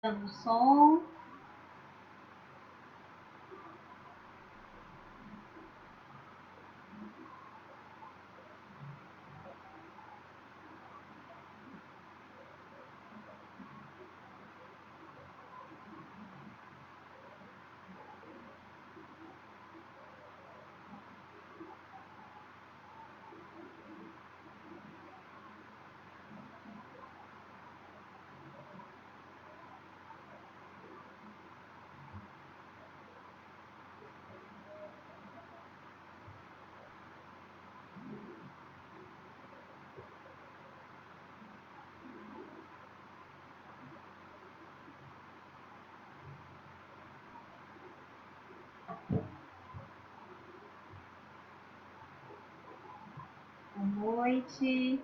O som. Boa noite.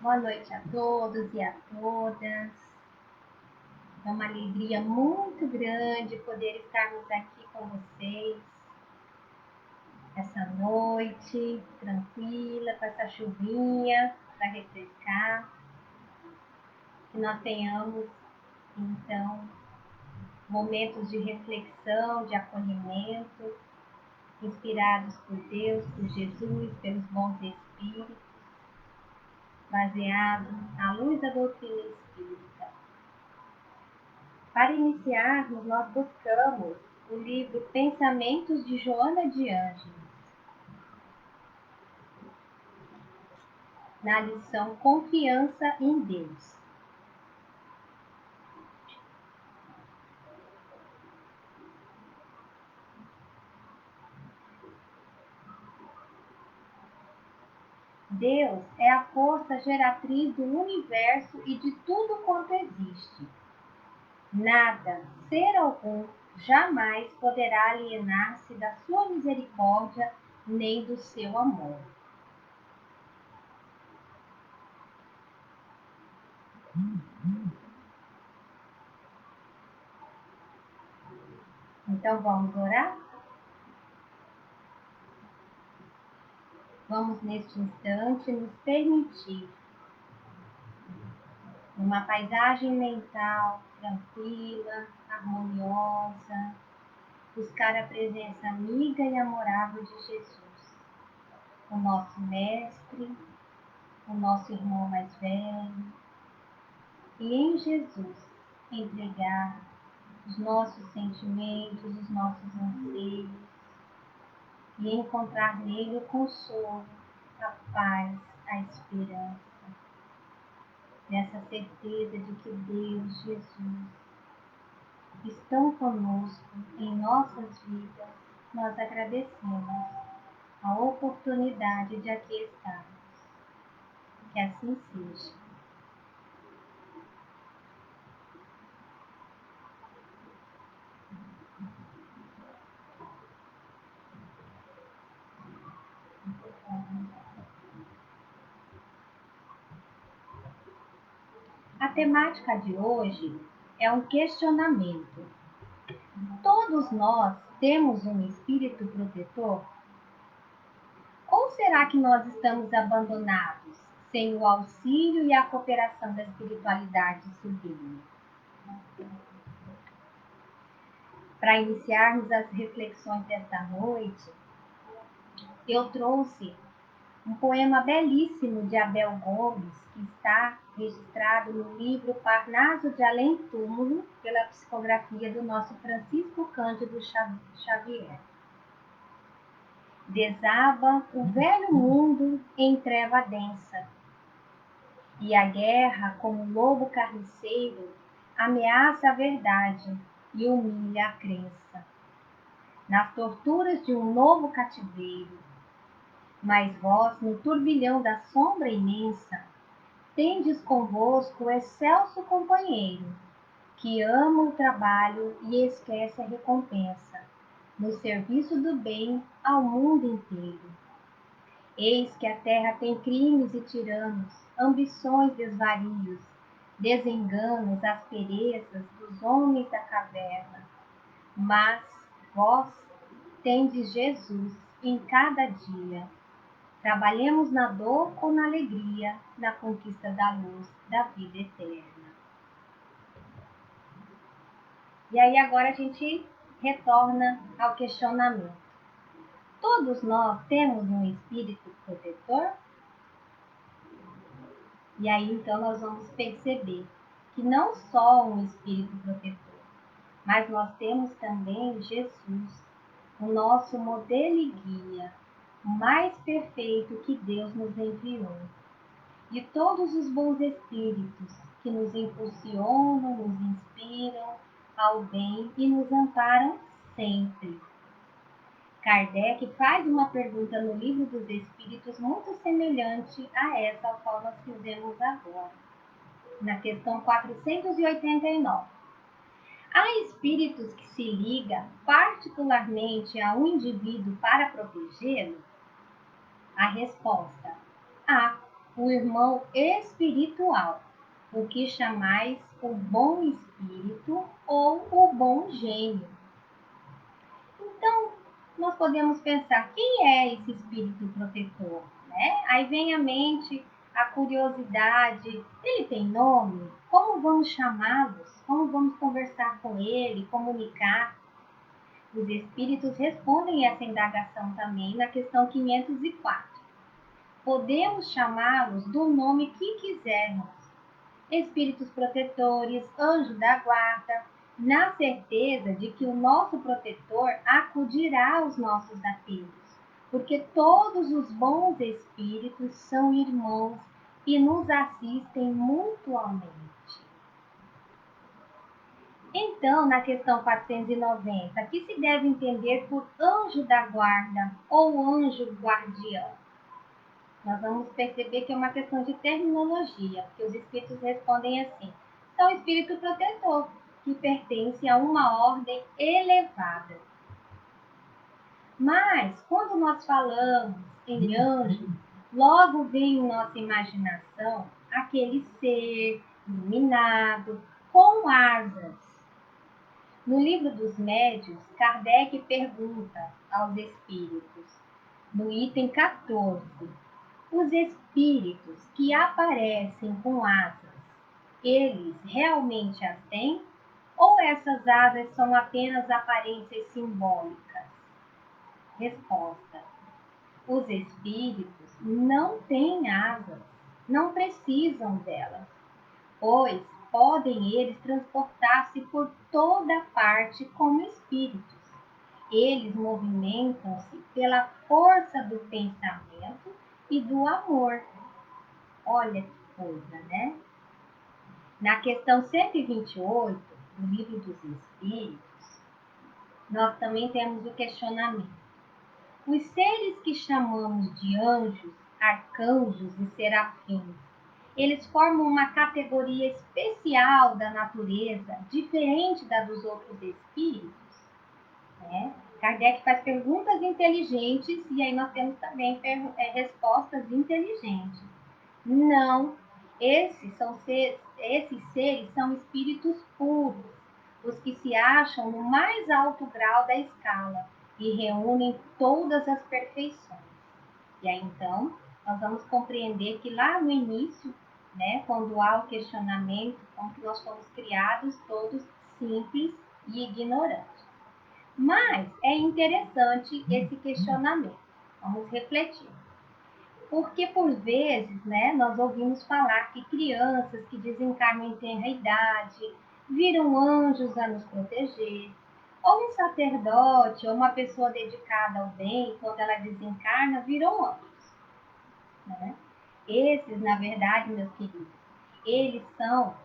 Boa noite a todos e a todas. É uma alegria muito grande poder estarmos aqui com vocês essa noite, tranquila, com essa chuvinha para refrescar. Que nós tenhamos, então, momentos de reflexão, de acolhimento, inspirados por Deus, por Jesus, pelos bons espíritos, baseados à luz da doutrina espírita. Para iniciarmos, nós buscamos o livro Pensamentos de Joana de Ângeles. na lição Confiança em Deus. Deus é a força geratriz do universo e de tudo quanto existe. Nada, ser algum, jamais poderá alienar-se da sua misericórdia nem do seu amor. Então vamos orar? Vamos neste instante nos permitir uma paisagem mental tranquila, harmoniosa, buscar a presença amiga e amorável de Jesus, o nosso mestre, o nosso irmão mais velho, e em Jesus entregar os nossos sentimentos, os nossos anseios, e encontrar nele o consolo, a paz, a esperança, nessa certeza de que Deus, Jesus, estão conosco em nossas vidas. Nós agradecemos a oportunidade de aqui estarmos. Que assim seja. A temática de hoje é um questionamento. Todos nós temos um espírito protetor? Ou será que nós estamos abandonados, sem o auxílio e a cooperação da espiritualidade sublime? Para iniciarmos as reflexões desta noite, eu trouxe um poema belíssimo de Abel Gomes, que está registrado no livro Parnaso de Além Túmulo, pela psicografia do nosso Francisco Cândido Xavier. Desaba o velho mundo em treva densa, e a guerra, como lobo carniceiro, ameaça a verdade e humilha a crença. Nas torturas de um novo cativeiro, mas vós, no turbilhão da sombra imensa, tendes convosco o excelso companheiro, que ama o trabalho e esquece a recompensa, no serviço do bem ao mundo inteiro. Eis que a terra tem crimes e tiranos, ambições, desvarios, desenganos, asperezas dos homens da caverna. Mas vós tendes Jesus em cada dia. Trabalhemos na dor ou na alegria, na conquista da luz da vida eterna. E aí agora a gente retorna ao questionamento. Todos nós temos um espírito protetor? E aí então nós vamos perceber que não só um espírito protetor, mas nós temos também Jesus, o nosso modelo e guia, o mais perfeito que Deus nos enviou. E todos os bons espíritos que nos impulsionam, nos inspiram ao bem e nos amparam sempre. Kardec faz uma pergunta no Livro dos Espíritos muito semelhante a essa ao qual nós fizemos agora, na questão 489. Há espíritos que se ligam particularmente a um indivíduo para protegê-lo? A resposta: há o irmão espiritual, o que chamais o bom espírito ou o bom gênio. Então, nós podemos pensar, quem é esse espírito protetor? Né? Aí vem à mente a curiosidade, ele tem nome? Como vamos chamá-los? Como vamos conversar com ele, comunicar? Os espíritos respondem essa indagação também na questão 504. Podemos chamá-los do nome que quisermos. Espíritos protetores, anjo da guarda, na certeza de que o nosso protetor acudirá aos nossos apelos, porque todos os bons espíritos são irmãos e nos assistem mutuamente. Então, na questão 490, que se deve entender por anjo da guarda ou anjo guardião? Nós vamos perceber que é uma questão de terminologia, porque os espíritos respondem assim: são espírito protetor, que pertence a uma ordem elevada. Mas, quando nós falamos em anjo, logo vem em nossa imaginação aquele ser iluminado, com asas. No livro dos Médiuns, Kardec pergunta aos espíritos, no item 14, os espíritos que aparecem com asas, eles realmente as têm? Ou essas asas são apenas aparências simbólicas? Resposta: os espíritos não têm asas, não precisam delas, pois podem eles transportar-se por toda parte como espíritos. Eles movimentam-se pela força do pensamento e do amor. Olha que coisa, né? Na questão 128 do Livro dos Espíritos, nós também temos o questionamento. Os seres que chamamos de anjos, arcanjos e serafins, eles formam uma categoria especial da natureza, diferente da dos outros espíritos, né? Kardec faz perguntas inteligentes e aí nós temos também respostas inteligentes. Não, esses seres são espíritos puros, os que se acham no mais alto grau da escala e reúnem todas as perfeições. E aí então, nós vamos compreender que lá no início, né, quando há o questionamento, como que nós fomos criados todos simples e ignorantes. Mas é interessante esse questionamento. Vamos refletir. Porque, por vezes, né, nós ouvimos falar que crianças que desencarnam em tenra idade viram anjos a nos proteger, ou um sacerdote ou uma pessoa dedicada ao bem, quando ela desencarna, viram anjos. Né? Esses, na verdade, meus queridos, eles são,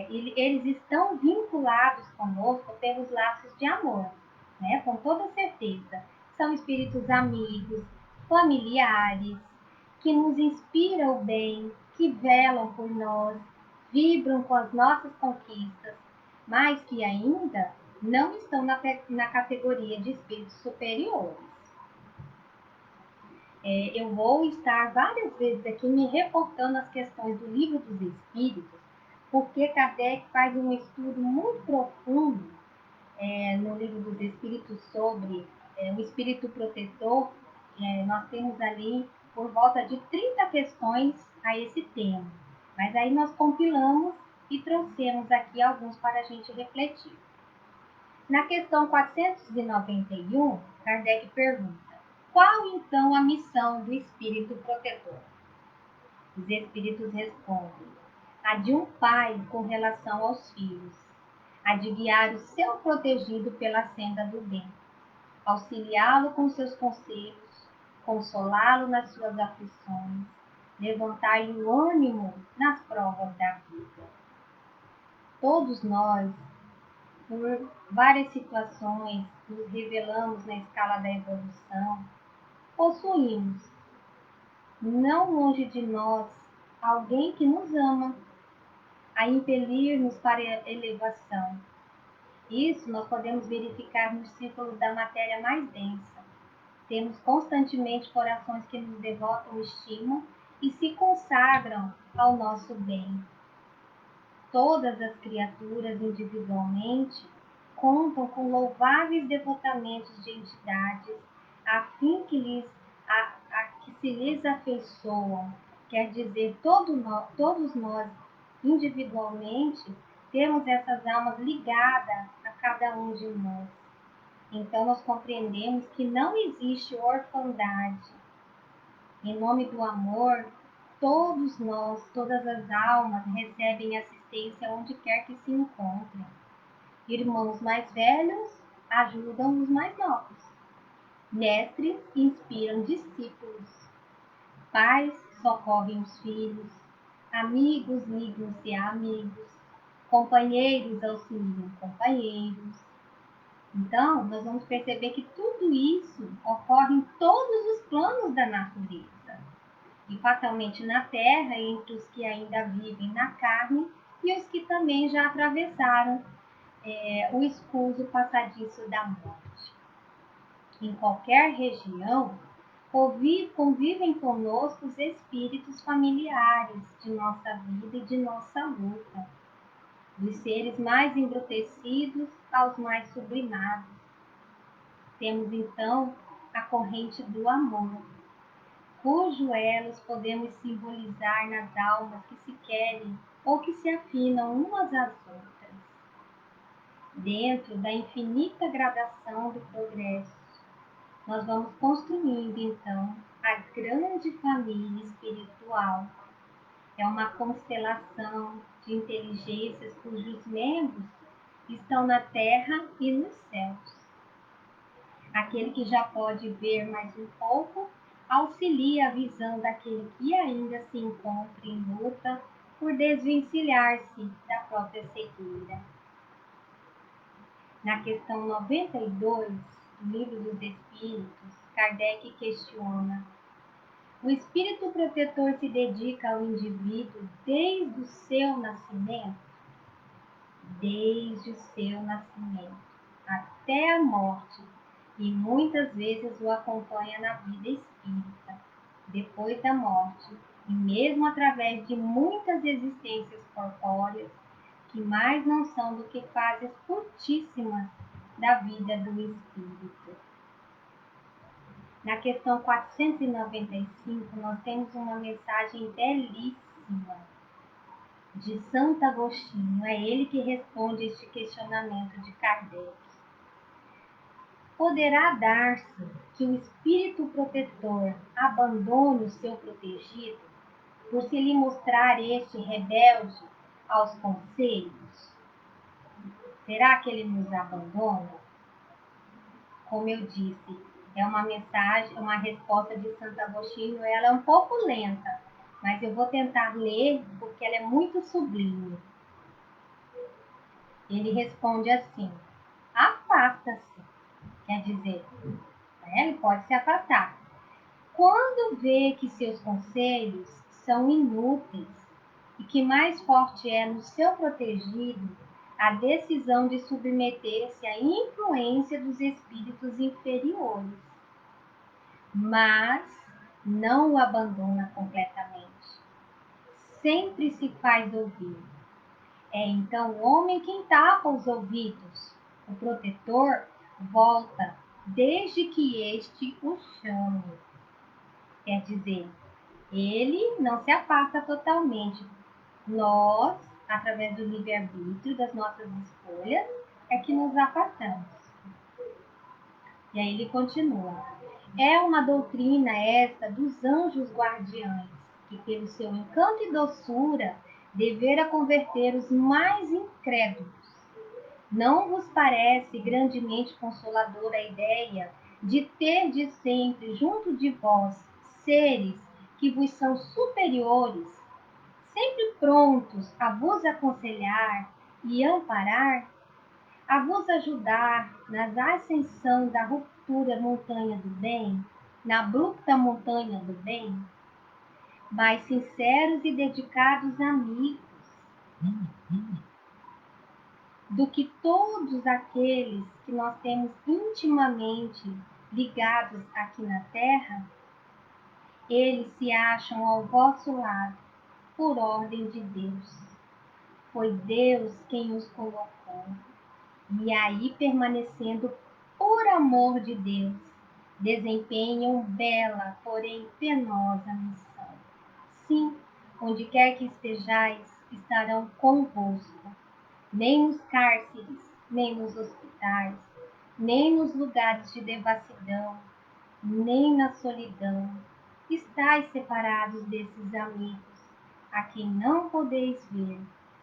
eles estão vinculados conosco pelos laços de amor, né? Com toda certeza. São espíritos amigos, familiares, que nos inspiram o bem, que velam por nós, vibram com as nossas conquistas, mas que ainda não estão na categoria de espíritos superiores. Eu vou estar várias vezes aqui me reportando as questões do Livro dos Espíritos, porque Kardec faz um estudo muito profundo no Livro dos Espíritos sobre o espírito protetor. Nós temos ali por volta de 30 questões a esse tema, mas aí nós compilamos e trouxemos aqui alguns para a gente refletir. Na questão 491, Kardec pergunta: qual então a missão do espírito protetor? Os espíritos respondem: a de um pai com relação aos filhos, a de guiar o seu protegido pela senda do bem, auxiliá-lo com seus conselhos, consolá-lo nas suas aflições, levantar-lhe o ânimo nas provas da vida. Todos nós, por várias situações, nos revelamos na escala da evolução, possuímos, não longe de nós, alguém que nos ama, a impelir-nos para a elevação. Isso nós podemos verificar nos círculos da matéria mais densa. Temos constantemente corações que nos devotam estima e se consagram ao nosso bem. Todas as criaturas individualmente contam com louváveis devotamentos de entidades a fim que se lhes afeiçoam. Quer dizer, todos nós individualmente temos essas almas ligadas a cada um de nós. Então nós compreendemos que não existe orfandade. Em nome do amor, todos nós, todas as almas recebem assistência onde quer que se encontrem. Irmãos mais velhos ajudam os mais novos. Mestres inspiram discípulos. Pais socorrem os filhos, amigos ligam-se a amigos, companheiros auxiliam companheiros. Então, nós vamos perceber que tudo isso ocorre em todos os planos da natureza. E fatalmente na terra, entre os que ainda vivem na carne e os que também já atravessaram o escuso passadiço da morte. Em qualquer região, convivem conosco os espíritos familiares de nossa vida e de nossa luta, dos seres mais embrutecidos aos mais sublimados. Temos então a corrente do amor, cujos elos podemos simbolizar nas almas que se querem ou que se afinam umas às outras. Dentro da infinita gradação do progresso, nós vamos construindo então a grande família espiritual. É uma constelação de inteligências cujos membros estão na terra e nos céus. Aquele que já pode ver mais um pouco auxilia a visão daquele que ainda se encontra em luta por desvencilhar-se da própria cegueira. Na questão 92 do Livro dos Espíritos, Kardec questiona: o espírito protetor se dedica ao indivíduo desde o seu nascimento? Desde o seu nascimento até a morte, e muitas vezes o acompanha na vida espírita, depois da morte, e mesmo através de muitas existências corpóreas, que mais não são do que fases curtíssimas da vida do espírito. Na questão 495, nós temos uma mensagem belíssima de Santo Agostinho. É ele que responde este questionamento de Kardec. Poderá dar-se que o espírito protetor abandone o seu protegido por se lhe mostrar este rebelde aos conselhos? Será que ele nos abandona? Como eu disse, é uma mensagem, uma resposta de Santo Agostinho, ela é um pouco lenta, mas eu vou tentar ler porque ela é muito sublime. Ele responde assim: afasta-se, quer dizer, ele pode se afastar. Quando vê que seus conselhos são inúteis e que mais forte é no seu protegido a decisão de submeter-se à influência dos espíritos inferiores, mas não o abandona completamente. Sempre se faz ouvir. É então o homem quem tapa os ouvidos. O protetor volta desde que este o chame. Quer dizer, ele não se afasta totalmente. Nós, através do livre-arbítrio, das nossas escolhas, é que nos afastamos. E aí ele continua. É uma doutrina esta dos anjos guardiães, que pelo seu encanto e doçura devera converter os mais incrédulos. Não vos parece grandemente consoladora a ideia de terdes sempre junto de vós seres que vos são superiores, sempre prontos a vos aconselhar e amparar, a vos ajudar na ascensão da ruptura montanha do bem, na abrupta montanha do bem, mais sinceros e dedicados amigos do que todos aqueles que nós temos intimamente ligados aqui na terra? Eles se acham ao vosso lado por ordem de Deus. Foi Deus quem os colocou. E aí, permanecendo por amor de Deus, desempenham bela, porém penosa missão. Sim, onde quer que estejais, estarão convosco. Nem nos cárceres, nem nos hospitais, nem nos lugares de devassidão, nem na solidão. Estais separados desses amigos, a quem não podeis ver,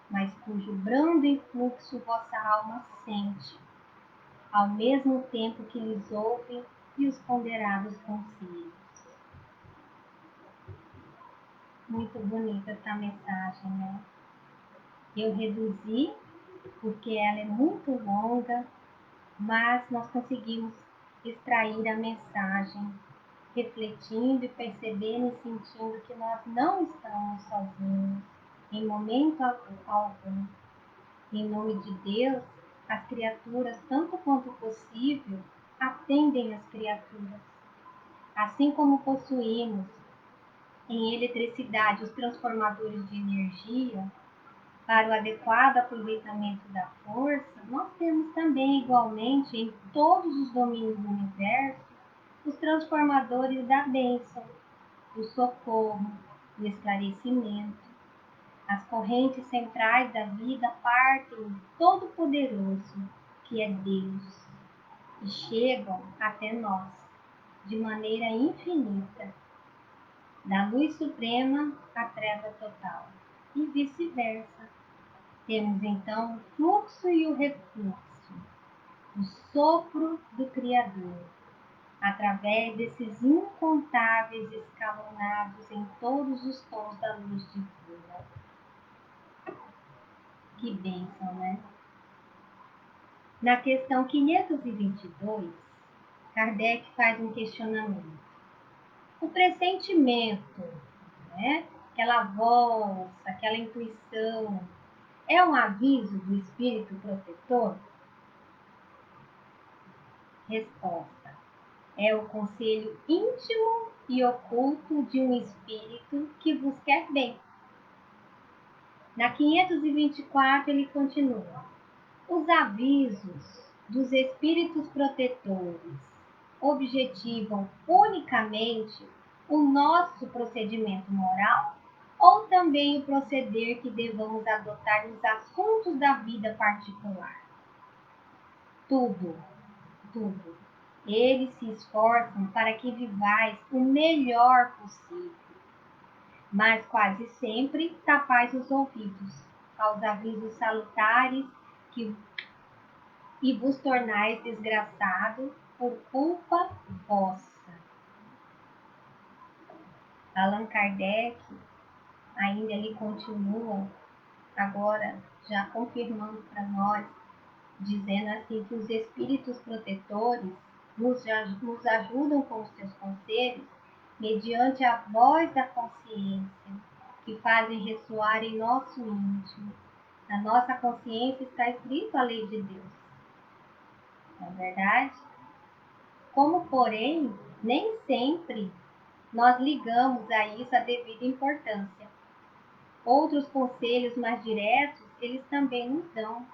mas cujo brando influxo vossa alma sente, ao mesmo tempo que lhes ouve e os ponderados conselhos. Muito bonita essa mensagem, né? Eu reduzi porque ela é muito longa, mas nós conseguimos extrair a mensagem, refletindo e percebendo e sentindo que nós não estamos sozinhos em momento algum. Em nome de Deus, as criaturas, tanto quanto possível, atendem as criaturas. Assim como possuímos em eletricidade os transformadores de energia para o adequado aproveitamento da força, nós temos também, igualmente, em todos os domínios do universo, os transformadores da bênção, do socorro, do esclarecimento. As correntes centrais da vida partem do Todo-Poderoso, que é Deus, e chegam até nós de maneira infinita, da luz suprema à treva total, e vice-versa. Temos então o fluxo e o refluxo, o sopro do Criador, através desses incontáveis escalonados em todos os tons da luz divina. Que bênção, né? Na questão 522, Kardec faz um questionamento. O pressentimento, né? Aquela voz, aquela intuição, é um aviso do espírito protetor? Resposta: é o conselho íntimo e oculto de um espírito que vos quer bem. Na 524 ele continua: os avisos dos espíritos protetores objetivam unicamente o nosso procedimento moral ou também o proceder que devamos adotar nos assuntos da vida particular? Tudo, tudo. Eles se esforçam para que vivais o melhor possível, mas quase sempre tapais os ouvidos aos avisos salutares que e vos tornais desgraçado por culpa vossa. Allan Kardec ainda ele continua, agora já confirmando para nós, dizendo assim que os espíritos protetores nos ajudam com os seus conselhos mediante a voz da consciência, que fazem ressoar em nosso íntimo. Na nossa consciência está escrito a lei de Deus. Não é verdade? Como, porém, nem sempre nós ligamos a isso a devida importância. Outros conselhos mais diretos, eles também nos dão,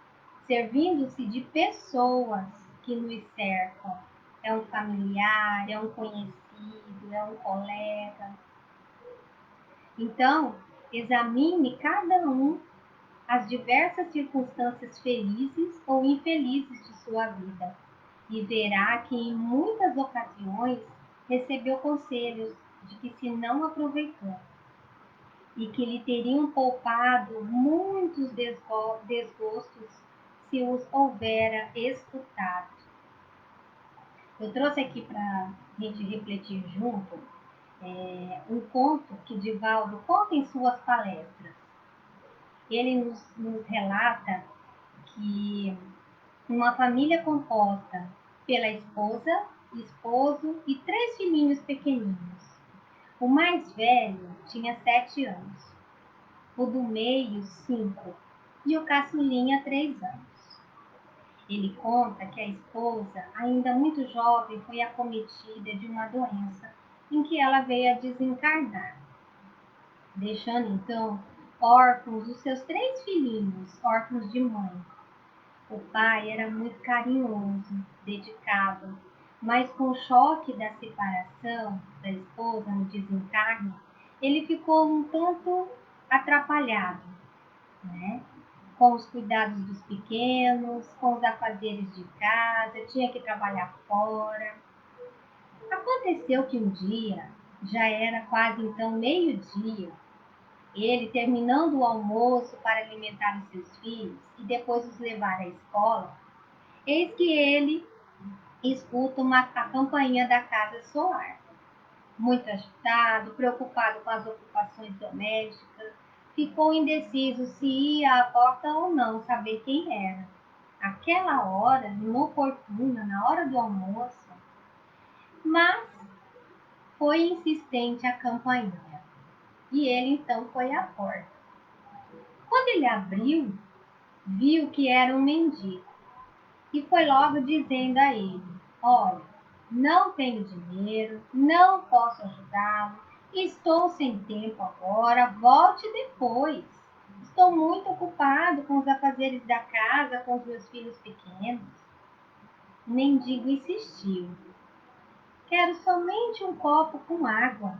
servindo-se de pessoas que nos cercam. É um familiar, é um conhecido, é um colega. Então, examine cada um as diversas circunstâncias felizes ou infelizes de sua vida e verá que em muitas ocasiões recebeu conselhos de que se não aproveitou e que lhe teriam poupado muitos desgostos se os houvera escutado. Eu trouxe aqui para a gente refletir junto um conto que Divaldo conta em suas palestras. Ele nos relata que uma família composta pela esposa, esposo e 3 filhinhos pequeninos. O mais velho tinha 7 anos, o do meio 5 e o caçulinha 3 anos. Ele conta que a esposa, ainda muito jovem, foi acometida de uma doença em que ela veio a desencarnar, deixando então órfãos os seus 3 filhinhos, órfãos de mãe. O pai era muito carinhoso, dedicado, mas com o choque da separação da esposa no desencarne, ele ficou um tanto atrapalhado, né? Com os cuidados dos pequenos, com os afazeres de casa, tinha que trabalhar fora. Aconteceu que um dia, já era quase então meio-dia, ele, terminando o almoço para alimentar os seus filhos e depois os levar à escola, eis que ele escuta a campainha da casa soar. muito agitado, preocupado com as ocupações domésticas. Ficou indeciso se ia à porta ou não, saber quem era. Aquela hora, inoportuna, na hora do almoço, mas foi insistente a campainha. E ele então foi à porta. Quando ele abriu, viu que era um mendigo e foi logo dizendo a ele: olha, não tenho dinheiro, não posso ajudá-lo, estou sem tempo agora, volte depois. Estou muito ocupado com os afazeres da casa, com os meus filhos pequenos. O mendigo insistiu: quero somente um copo com água.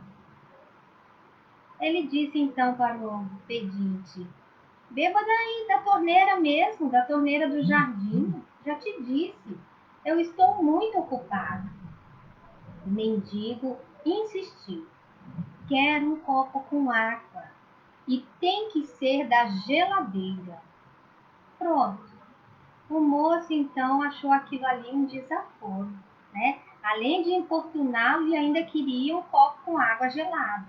Ele disse então para o pedinte: beba daí, da torneira mesmo, da torneira do jardim. Já te disse, eu estou muito ocupado. O mendigo insistiu: quero um copo com água e tem que ser da geladeira. Pronto. O moço então achou aquilo ali um desaforo, né? Além de importuná-lo, e ainda queria um copo com água gelada.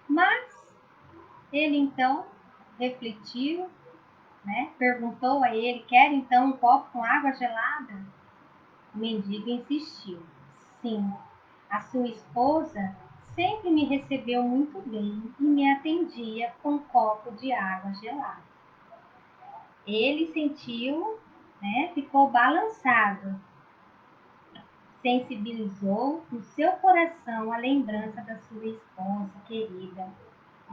Mas ele então refletiu, né? Perguntou a ele: quer então um copo com água gelada? O mendigo insistiu: sim, a sua esposa sempre me recebeu muito bem e me atendia com um copo de água gelada. Ele sentiu, né? Ficou balançado, sensibilizou no seu coração a lembrança da sua esposa querida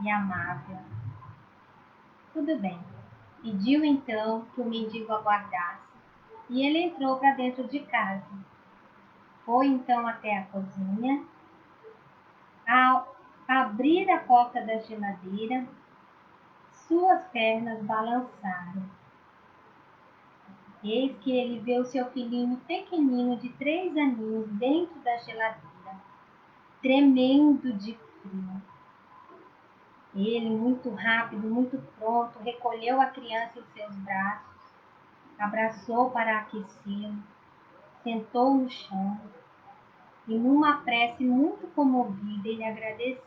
e amável. Tudo bem. Pediu então que o mendigo aguardasse e ele entrou para dentro de casa. Foi então até a cozinha. Ao abrir a porta da geladeira, suas pernas balançaram. Eis que ele vê o seu filhinho pequenino de 3 aninhos dentro da geladeira, tremendo de frio. Ele, muito rápido, muito pronto, recolheu a criança em seus braços, abraçou para aquecê-lo, sentou no chão e, numa prece muito comovida, ele agradeceu.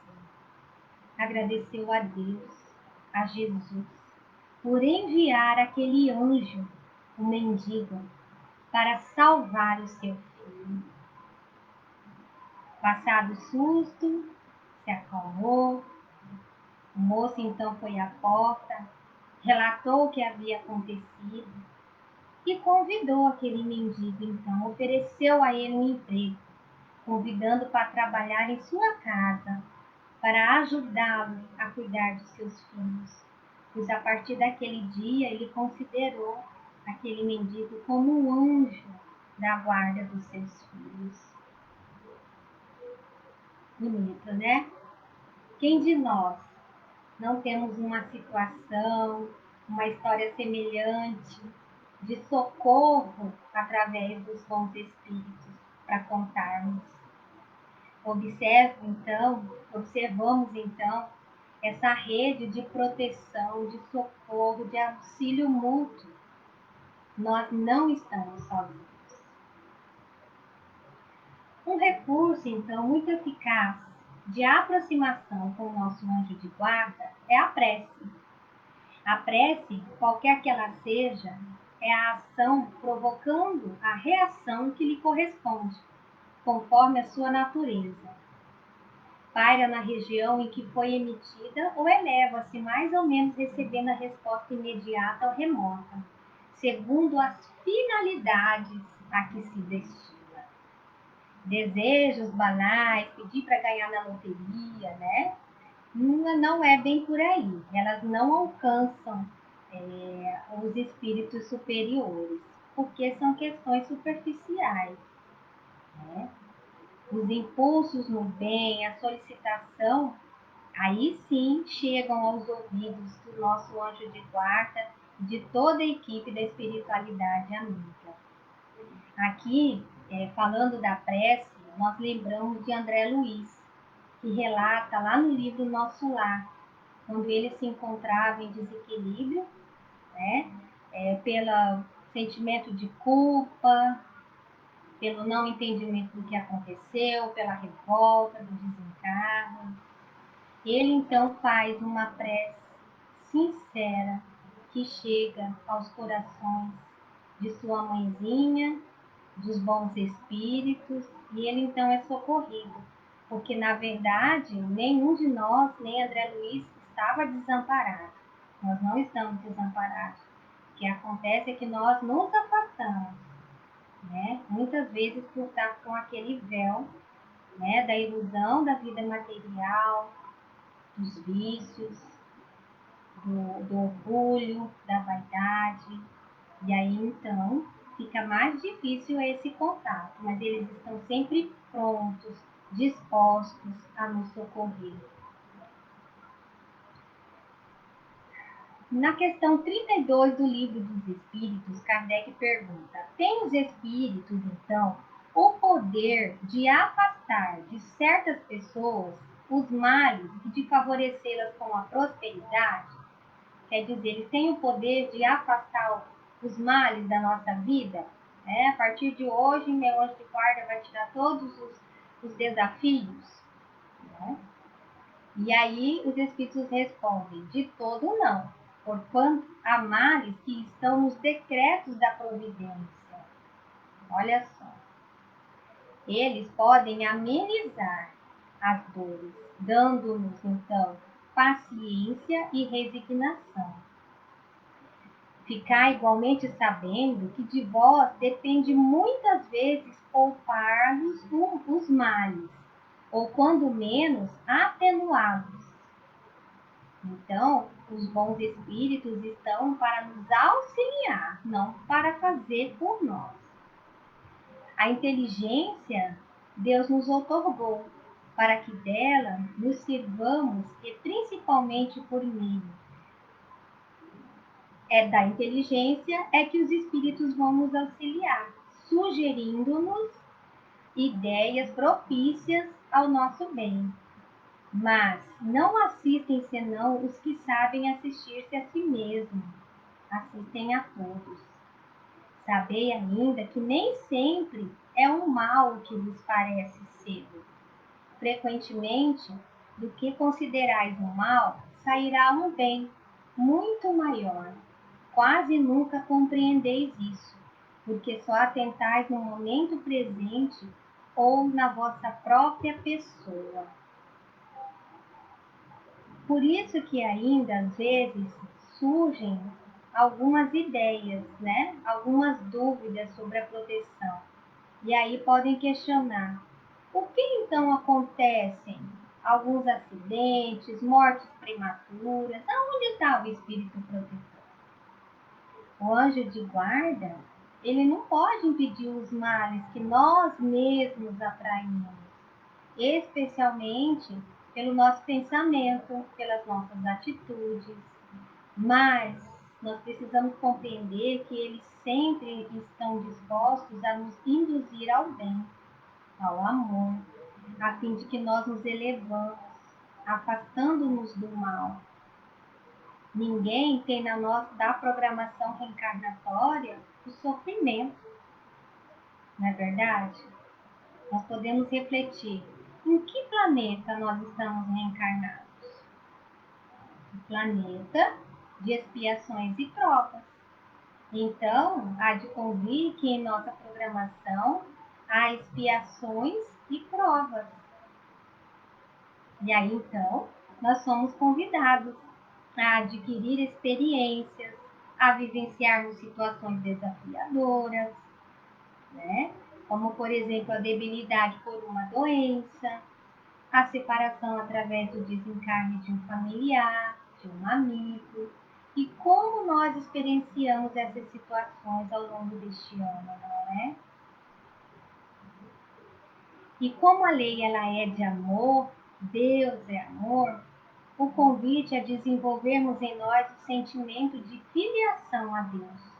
Agradeceu a Deus, a Jesus, por enviar aquele anjo, o mendigo, para salvar o seu filho. Passado o susto, se acalmou. O moço então foi à porta, relatou o que havia acontecido e convidou aquele mendigo, então, ofereceu a ele um emprego, convidando para trabalhar em sua casa, para ajudá-lo a cuidar dos seus filhos. Pois a partir daquele dia ele considerou aquele mendigo como um anjo da guarda dos seus filhos. Bonito, né? Quem de nós não temos uma situação, uma história semelhante de socorro através dos bons espíritos para contarmos? Observamos então essa rede de proteção, de socorro, de auxílio mútuo. Nós não estamos sozinhos. Um recurso, então, muito eficaz de aproximação com o nosso anjo de guarda é a prece. A prece, qualquer que ela seja, é a ação provocando a reação que lhe corresponde, conforme a sua natureza. Paira na região em que foi emitida ou eleva-se mais ou menos recebendo a resposta imediata ou remota, segundo as finalidades a que se destina. Desejos banais, pedir para ganhar na loteria, né? Não é bem por aí. Elas não alcançam os espíritos superiores, porque são questões superficiais, né? Os impulsos no bem, a solicitação, aí sim chegam aos ouvidos do nosso anjo de guarda e de toda a equipe da espiritualidade amiga. Aqui, falando da prece, nós lembramos de André Luiz, que relata lá no livro Nosso Lar, quando ele se encontrava em desequilíbrio, né, pelo sentimento de culpa, pelo não entendimento do que aconteceu, pela revolta, do desencargo. Ele então faz uma prece sincera que chega aos corações de sua mãezinha, dos bons espíritos, e ele então é socorrido, porque na verdade nenhum de nós, nem André Luiz, estava desamparado. Nós não estamos desamparados. O que acontece é que nós nos afastamos, né? Muitas vezes por estar com aquele véu, né, da ilusão da vida material, dos vícios, do orgulho, da vaidade. E aí então fica mais difícil esse contato, mas eles estão sempre prontos, dispostos a nos socorrer. Na questão 32 do Livro dos Espíritos, Kardec pergunta: tem os espíritos, então, o poder de afastar de certas pessoas os males e de favorecê-las com a prosperidade? Quer dizer, eles têm o poder de afastar os males da nossa vida? A partir de hoje, meu anjo de guarda vai tirar todos os desafios? Né? E aí os espíritos respondem: de todo não, porquanto há males que estão nos decretos da providência. Olha só. Eles podem amenizar as dores, dando-nos, então, paciência e resignação. Ficar igualmente sabendo que de vós depende muitas vezes poupar-vos os males, ou quando menos, atenuá-los. Então, os bons espíritos estão para nos auxiliar, não para fazer por nós. A inteligência Deus nos outorgou, para que dela nos sirvamos e principalmente por meio da inteligência é que os espíritos vão nos auxiliar, sugerindo-nos ideias propícias ao nosso bem. Mas não assistem senão os que sabem assistir-se a si mesmos. Assistem a todos. Sabei ainda que nem sempre é um mal que vos parece ser. Frequentemente, do que considerais um mal, sairá um bem muito maior. Quase nunca compreendeis isso, porque só atentais no momento presente ou na vossa própria pessoa. Por isso que ainda às vezes surgem algumas ideias, né? Algumas dúvidas sobre a proteção. E aí podem questionar: por que então acontecem alguns acidentes, mortes prematuras? Aonde está o espírito protetor? O anjo de guarda, ele não pode impedir os males que nós mesmos atraímos, especialmente pelo nosso pensamento, pelas nossas atitudes, mas nós precisamos compreender que eles sempre estão dispostos a nos induzir ao bem, ao amor, a fim de que nós nos elevamos, afastando-nos do mal. Ninguém tem da programação reencarnatória o sofrimento, não é verdade? Nós podemos refletir: em que planeta nós estamos reencarnados? O planeta de expiações e provas. Então, há de convir que em nossa programação há expiações e provas. E aí, então, nós somos convidados a adquirir experiências, a vivenciarmos situações desafiadoras, né? Como, por exemplo, a debilidade por uma doença, a separação através do desencarne de um familiar, de um amigo, e como nós experienciamos essas situações ao longo deste ano, não é? E como a lei ela é de amor, Deus é amor, o convite é desenvolvermos em nós o sentimento de filiação a Deus,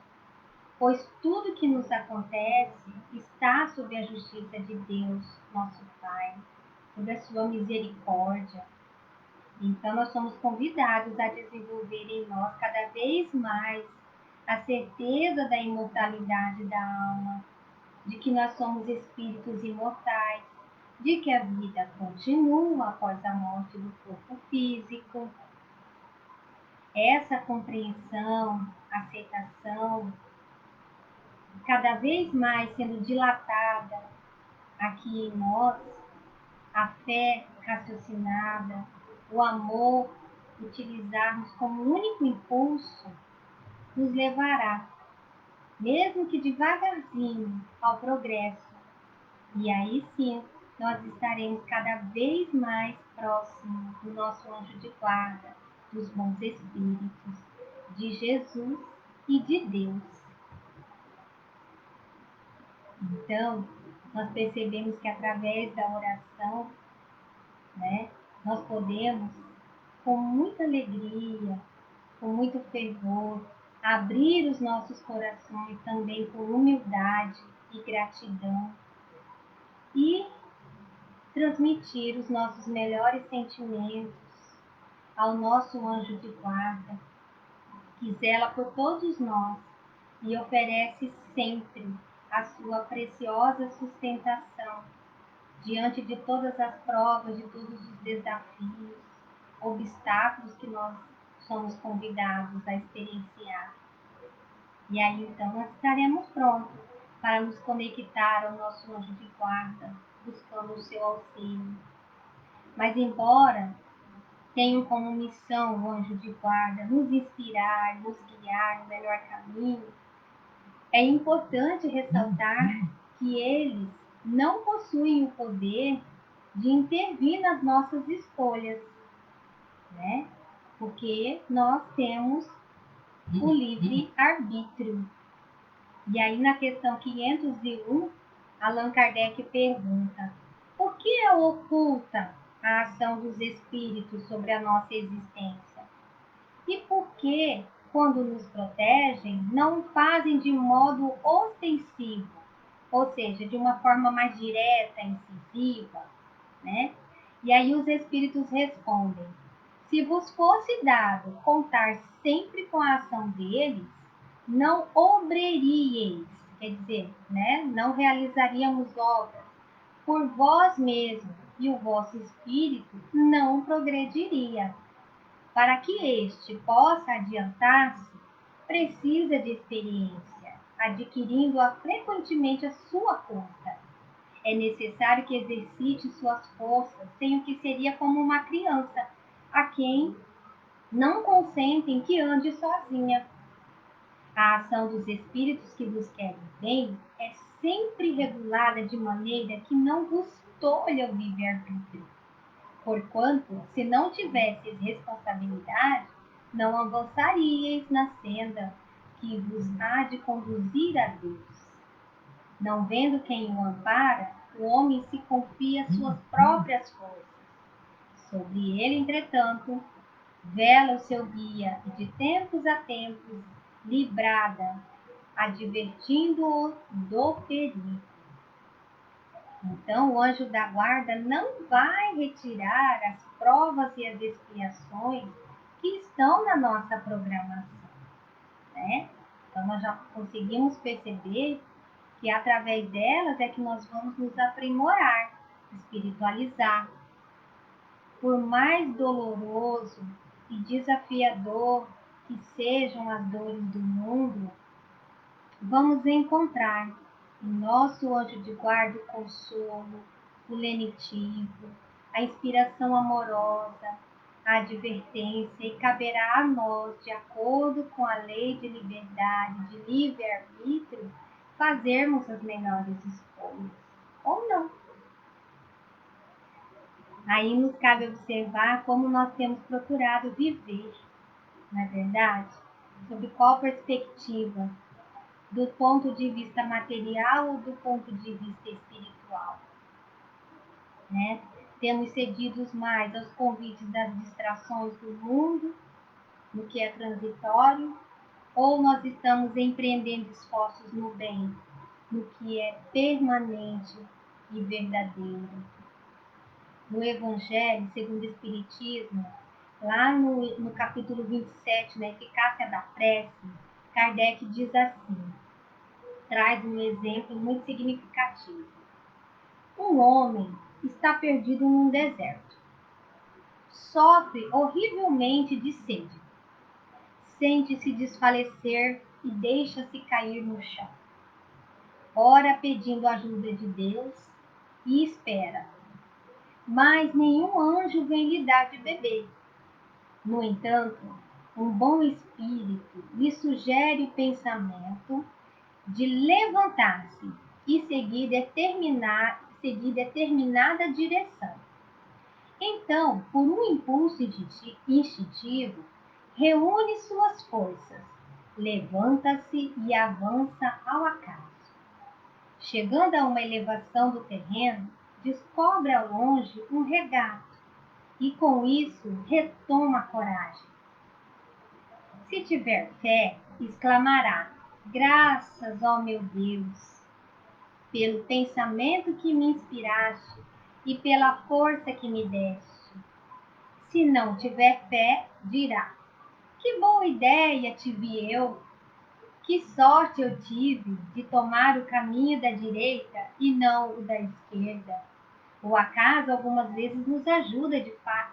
pois tudo que nos acontece está sob a justiça de Deus, nosso Pai, sob a sua misericórdia. Então, nós somos convidados a desenvolver em nós cada vez mais a certeza da imortalidade da alma, de que nós somos espíritos imortais, de que a vida continua após a morte do corpo físico. Essa compreensão, aceitação, cada vez mais sendo dilatada aqui em nós, a fé raciocinada, o amor, utilizarmos como único impulso, nos levará, mesmo que devagarzinho, ao progresso. E aí sim, nós estaremos cada vez mais próximos do nosso anjo de guarda, dos bons espíritos, de Jesus e de Deus. Então, nós percebemos que através da oração, nós podemos, com muita alegria, com muito fervor, abrir os nossos corações também com humildade e gratidão e transmitir os nossos melhores sentimentos ao nosso anjo de guarda, que zela por todos nós e oferece sempre a sua preciosa sustentação diante de todas as provas, de todos os desafios, obstáculos que nós somos convidados a experienciar. E aí então nós estaremos prontos para nos conectar ao nosso anjo de guarda, buscando o seu auxílio. Mas embora tenham como missão o anjo de guarda nos inspirar, nos guiar no melhor caminho, é importante ressaltar que eles não possuem o poder de intervir nas nossas escolhas, né? Porque nós temos o livre-arbítrio. E aí na questão 501, Allan Kardec pergunta: por que é oculta a ação dos espíritos sobre a nossa existência? E por que, quando nos protegem, não o fazem de modo ostensivo, ou seja, de uma forma mais direta, incisiva, né? E aí os espíritos respondem: se vos fosse dado contar sempre com a ação deles, não obreríeis, quer dizer, não realizaríamos obras por vós mesmos e o vosso espírito não progrediria. Para que este possa adiantar-se, precisa de experiência, adquirindo-a frequentemente à sua conta. É necessário que exercite suas forças sem o que seria como uma criança, a quem não consentem que ande sozinha. A ação dos espíritos que vos querem bem é sempre regulada de maneira que não vos tolha o livre-arbítrio. Porquanto, se não tivesseis responsabilidade, não avançaríeis na senda que vos há de conduzir a Deus. Não vendo quem o ampara, o homem se confia às suas próprias forças. Sobre ele, entretanto, vela o seu guia e de tempos a tempos lhe brada, advertindo-o do perigo. Então, o anjo da guarda não vai retirar as provas e as expiações que estão na nossa programação, né? Então, nós já conseguimos perceber que através delas é que nós vamos nos aprimorar, espiritualizar. Por mais doloroso e desafiador que sejam as dores do mundo, vamos encontrar em nosso anjo de guarda o consolo, o lenitivo, a inspiração amorosa, a advertência, e caberá a nós, de acordo com a lei de liberdade, de livre-arbítrio, fazermos as melhores escolhas, ou não. Aí nos cabe observar como nós temos procurado viver, não é verdade? Sob qual perspectiva? Do ponto de vista material ou do ponto de vista espiritual, né? Temos cedido mais aos convites das distrações do mundo, no que é transitório, ou nós estamos empreendendo esforços no bem, no que é permanente e verdadeiro? No Evangelho segundo o Espiritismo, lá no capítulo 27, na eficácia da prece, Kardec diz assim: traz um exemplo muito significativo. Um homem está perdido num deserto. Sofre horrivelmente de sede. Sente-se desfalecer e deixa-se cair no chão. Ora pedindo ajuda de Deus e espera. Mas nenhum anjo vem lhe dar de beber. No entanto, um bom espírito lhe sugere o pensamento de levantar-se e seguir determinada direção. Então, por um impulso instintivo, reúne suas forças, levanta-se e avança ao acaso. Chegando a uma elevação do terreno, descobre ao longe um regato e com isso retoma a coragem. Se tiver fé, exclamará: graças, ó meu Deus, pelo pensamento que me inspiraste e pela força que me deste. Se não tiver fé, dirá: que boa ideia tive eu! Que sorte eu tive de tomar o caminho da direita e não o da esquerda. O acaso algumas vezes nos ajuda de fato.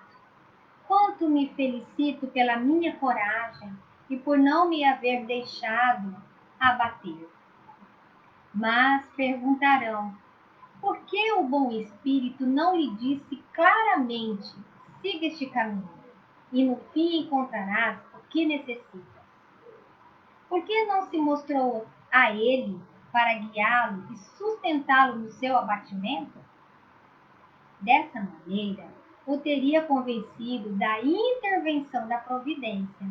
Quanto me felicito pela minha coragem e por não me haver deixado abater. Mas perguntarão: por que o bom espírito não lhe disse claramente: siga este caminho, e no fim encontrarás o que necessitas? Por que não se mostrou a ele para guiá-lo e sustentá-lo no seu abatimento? Dessa maneira, o teria convencido da intervenção da providência,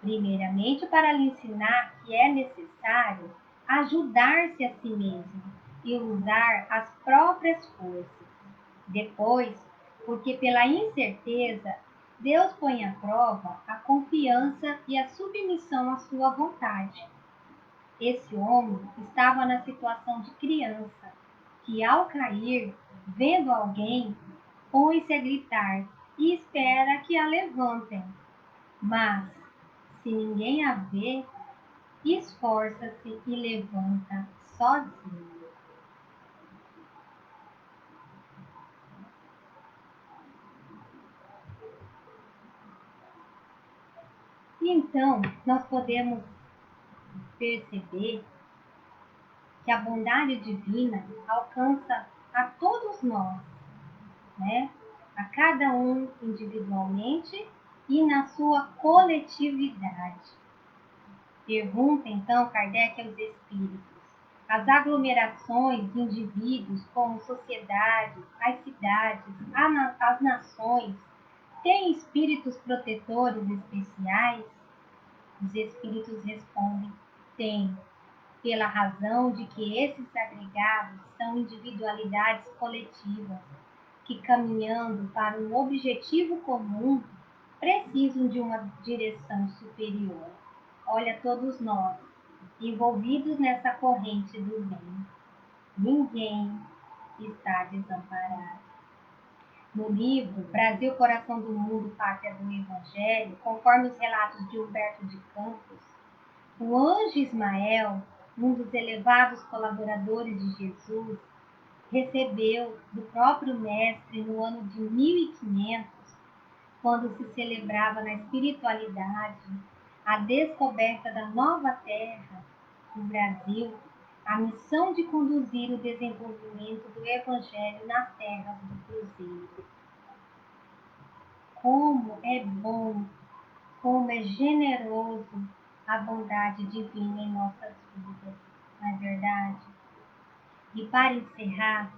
primeiramente para lhe ensinar que é necessário ajudar-se a si mesmo e usar as próprias forças. Depois, porque pela incerteza, Deus põe à prova a confiança e a submissão à sua vontade. Esse homem estava na situação de criança, que ao cair, vendo alguém, põe-se a gritar e espera que a levantem. Mas, se ninguém a vê, esforça-se e levanta sozinho. E então, nós podemos perceber que a bondade divina alcança a todos nós, né? A cada um individualmente e na sua coletividade. Pergunta então Kardec aos espíritos: as aglomerações de indivíduos, como sociedades, as cidades, as nações, têm espíritos protetores especiais? Os espíritos respondem: têm, pela razão de que esses agregados são individualidades coletivas, que caminhando para um objetivo comum, precisam de uma direção superior. Olha, todos nós, envolvidos nessa corrente do bem, ninguém está desamparado. No livro Brasil, Coração do Mundo, Pátria do Evangelho, conforme os relatos de Humberto de Campos, o anjo Ismael, um dos elevados colaboradores de Jesus, recebeu do próprio Mestre no ano de 1500, quando se celebrava na espiritualidade a descoberta da nova terra, o Brasil, a missão de conduzir o desenvolvimento do Evangelho nas terras do Cruzeiro. Como é bom, como é generoso a bondade divina em nossas vidas, não é verdade? E para encerrar,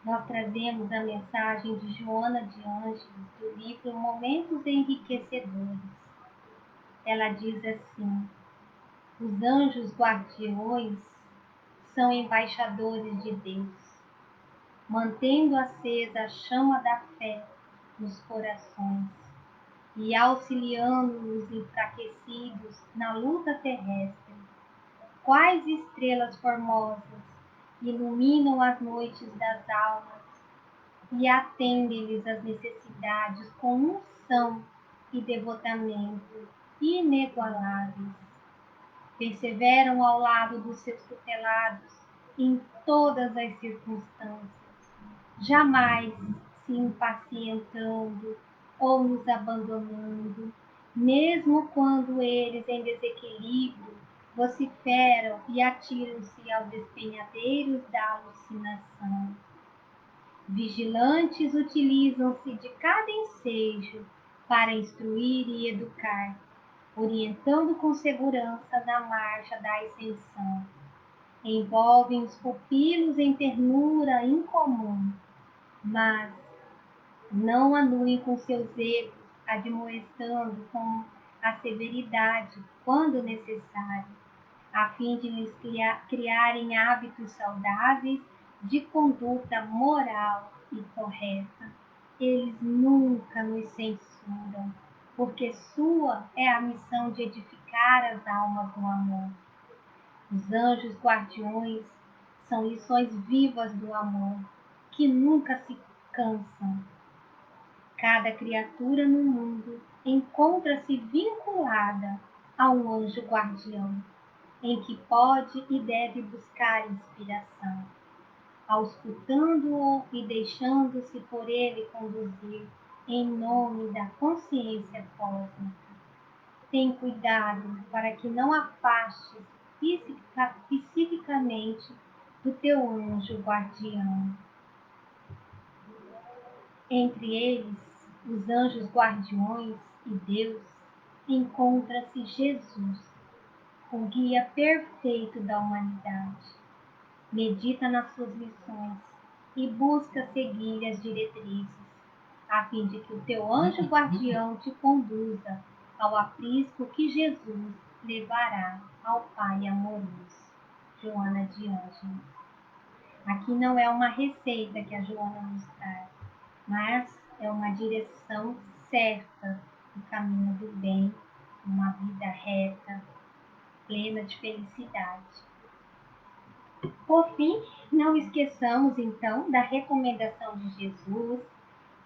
nós trazemos a mensagem de Joana de Ângeles, do livro Momentos Enriquecedores. Ela diz assim: os anjos guardiões são embaixadores de Deus, mantendo acesa a chama da fé nos corações e auxiliando os enfraquecidos na luta terrestre. Quais estrelas formosas iluminam as noites das almas e atendem-lhes as necessidades com unção e devotamento inigualáveis. perseveram ao lado dos seus tutelados em todas as circunstâncias, jamais se impacientando ou nos abandonando, mesmo quando eles em desequilíbrio vociferam e atiram-se aos despenhadeiros da alucinação. Vigilantes utilizam-se de cada ensejo para instruir e educar, orientando com segurança na marcha da ascensão. Envolvem os pupilos em ternura incomum, mas não anuem com seus erros, admoestando com a severidade, quando necessário, a fim de lhes criarem hábitos saudáveis de conduta moral e correta. Eles nunca nos censuram, porque sua é a missão de edificar as almas no amor. Os anjos guardiões são lições vivas do amor, que nunca se cansam. Cada criatura no mundo encontra-se vinculada a um anjo guardião, em que pode e deve buscar inspiração, auscultando-o e deixando-se por ele conduzir em nome da consciência cósmica. Tem cuidado para que não afastes psiquicamente do teu anjo guardião. Entre eles, os anjos guardiões e Deus, encontra-se Jesus, o guia perfeito da humanidade. Medita nas suas lições e busca seguir as diretrizes, a fim de que o teu anjo guardião te conduza ao aprisco que Jesus levará ao Pai amoroso. Joana de Ângeles. Aqui não é uma receita que a Joana nos traz, mas é uma direção certa no caminho do bem, uma vida reta, plena de felicidade. Por fim, não esqueçamos então da recomendação de Jesus,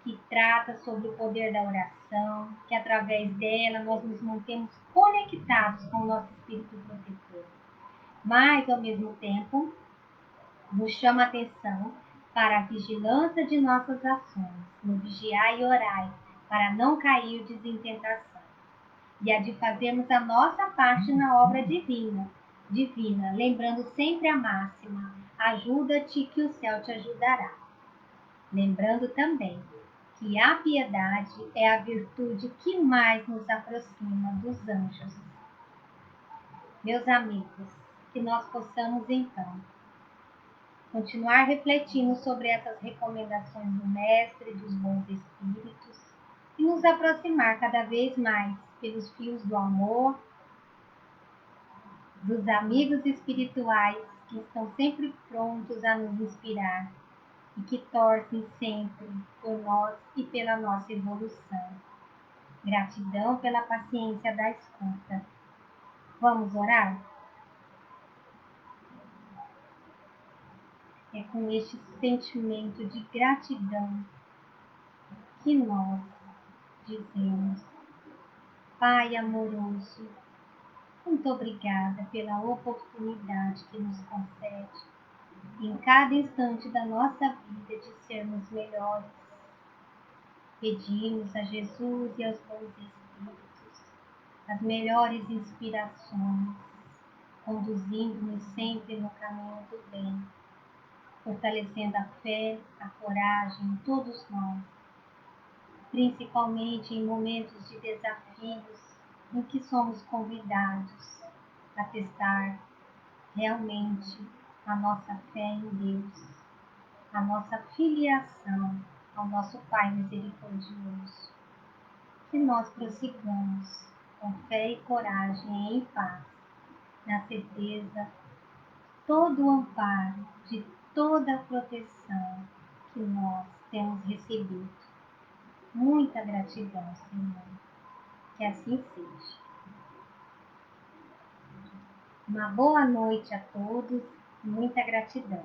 que trata sobre o poder da oração, que através dela nós nos mantemos conectados com o nosso espírito protetor. Mas, ao mesmo tempo, nos chama a atenção para a vigilância de nossas ações, no vigiar e orar, para não cairdes em tentação, e a de fazermos a nossa parte na obra divina, lembrando sempre a máxima: ajuda-te que o céu te ajudará. Lembrando também que a piedade é a virtude que mais nos aproxima dos anjos. Meus amigos, que nós possamos então continuar refletindo sobre essas recomendações do Mestre e dos bons espíritos e nos aproximar cada vez mais pelos fios do amor, dos amigos espirituais que estão sempre prontos a nos inspirar e que torcem sempre por nós e pela nossa evolução. Gratidão pela paciência da escuta. Vamos orar? É com este sentimento de gratidão que nós dizemos: Pai amoroso, muito obrigada pela oportunidade que nos concede em cada instante da nossa vida de sermos melhores. Pedimos a Jesus e aos bons espíritos as melhores inspirações, conduzindo-nos sempre no caminho do bem, fortalecendo a fé, a coragem em todos nós, principalmente em momentos de desafios em que somos convidados a testar realmente a nossa fé em Deus, a nossa filiação ao nosso Pai misericordioso. Que nós prossigamos com fé e coragem e em paz, na certeza de todo o amparo, de toda a proteção que nós temos recebido. Muita gratidão, Senhor. Que assim seja. Uma boa noite a todos. Muita gratidão.